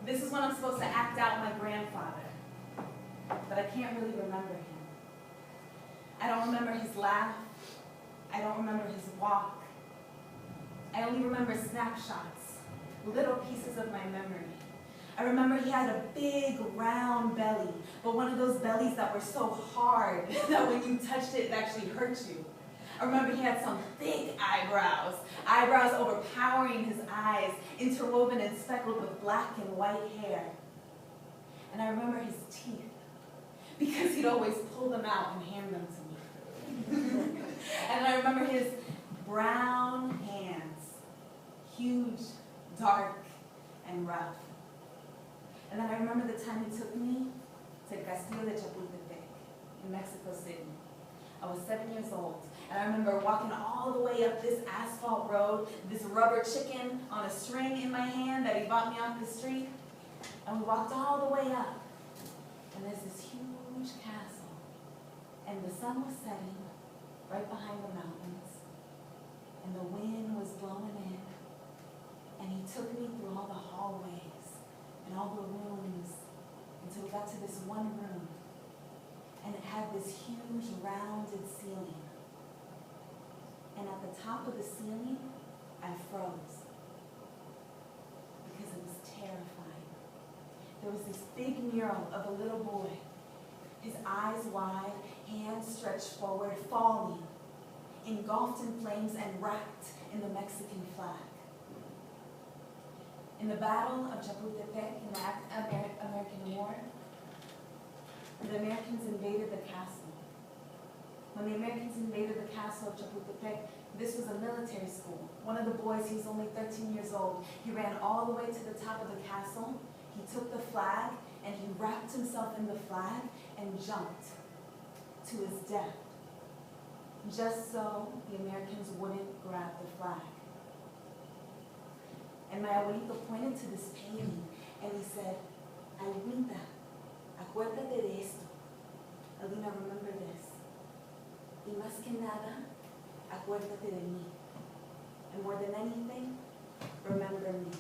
This is when I'm supposed to act out my grandfather, but I can't really remember him. I don't remember his laugh. I don't remember his walk. I only remember snapshots, little pieces of my memory. I remember he had a big round belly, but one of those bellies that were so hard that when you touched it, it actually hurt you. I remember he had some thick eyebrows overpowering his eyes, interwoven and speckled with black and white hair. And I remember his teeth, because he'd always pull them out and hand them to me. And I remember his brown hands, huge, dark, and rough. And then I remember the time he took me to Castillo de Chapultepec in Mexico City. I was 7 years old, and I remember walking all the way up this asphalt road, this rubber chicken on a string in my hand that he bought me off the street. And we walked all the way up, and there's this huge castle, and the sun was setting right behind the mountains, and the wind was blowing in, and he took me through all the hallways and all the rooms until we got to this one room, and it had this huge rounded ceiling. And at the top of the ceiling, I froze because it was terrifying. There was this big mural of a little boy, his eyes wide, hands stretched forward, falling, engulfed in flames and wrapped in the Mexican flag. In the Battle of Chapultepec in the American War, the Americans invaded the castle. When the Americans invaded the castle of Chapultepec, this was a military school. One of the boys, he was only 13 years old. He ran all the way to the top of the castle. He took the flag and he wrapped himself in the flag and jumped to his death, just so the Americans wouldn't grab the flag. And my abuelito pointed to this painting and he said, "Alinita, acuérdate de esto. Alina, remember this. Y más que nada, acuérdate de mí. And more than anything, remember me."